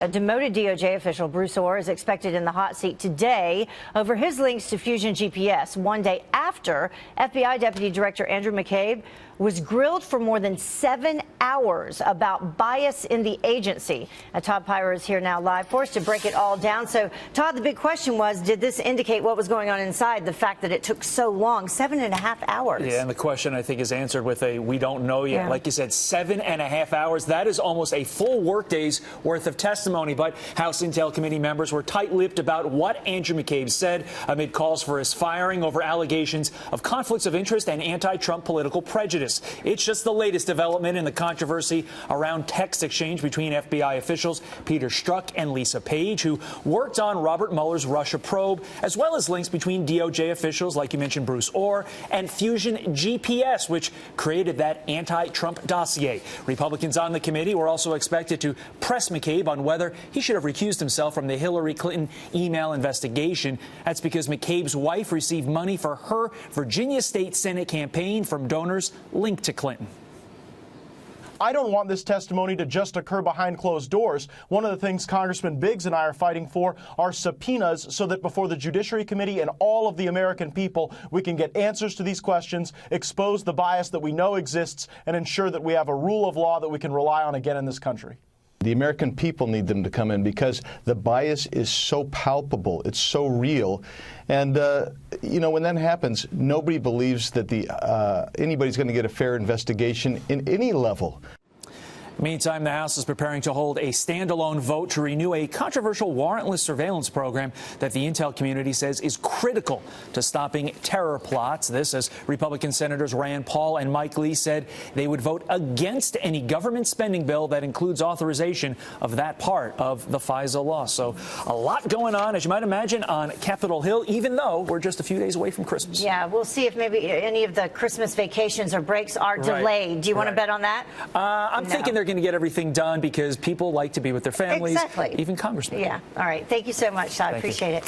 A demoted DOJ official, Bruce Orr, is expected in the hot seat today over his links to Fusion GPS, one day after FBI Deputy Director Andrew McCabe was grilled for more than 7 hours about bias in the agency. Todd Pyrer is here now live for us to break it all down. So, Todd, the big question was, did this indicate what was going on inside, the fact that it took so long, 7.5 hours? Yeah, and the question, I think, is answered with a we don't know yet. Yeah. Like you said, 7.5 hours. That is almost a full workday's worth of testimony. But House Intel Committee members were tight-lipped about what Andrew McCabe said amid calls for his firing over allegations of conflicts of interest and anti-Trump political prejudice. It's just the latest development in the controversy around text exchange between FBI officials Peter Strzok and Lisa Page, who worked on Robert Mueller's Russia probe, as well as links between DOJ officials, like you mentioned, Bruce Orr, and Fusion GPS, which created that anti-Trump dossier. Republicans on the committee were also expected to press McCabe on whether he should have recused himself from the Hillary Clinton email investigation. That's because McCabe's wife received money for her Virginia State Senate campaign from donors linked to Clinton. I don't want this testimony to just occur behind closed doors. One of the things Congressman Biggs and I are fighting for are subpoenas so that before the Judiciary Committee and all of the American people, we can get answers to these questions, expose the bias that we know exists, and ensure that we have a rule of law that we can rely on again in this country. The American people need them to come in because the bias is so palpable. It's so real. And, you know, when that happens, nobody believes that anybody's going to get a fair investigation in any level. Meantime, the House is preparing to hold a standalone vote to renew a controversial warrantless surveillance program that the intel community says is critical to stopping terror plots. This as Republican Senators Rand Paul and Mike Lee said they would vote against any government spending bill that includes authorization of that part of the FISA law. So a lot going on, as you might imagine, on Capitol Hill, even though we're just a few days away from Christmas. Yeah, we'll see if maybe any of the Christmas vacations or breaks are delayed. Do you want to bet on that? I'm thinking they're going to get everything done because people like to be with their families, exactly. even congressmen. Yeah. All right. Thank you so much, Todd. Appreciate it.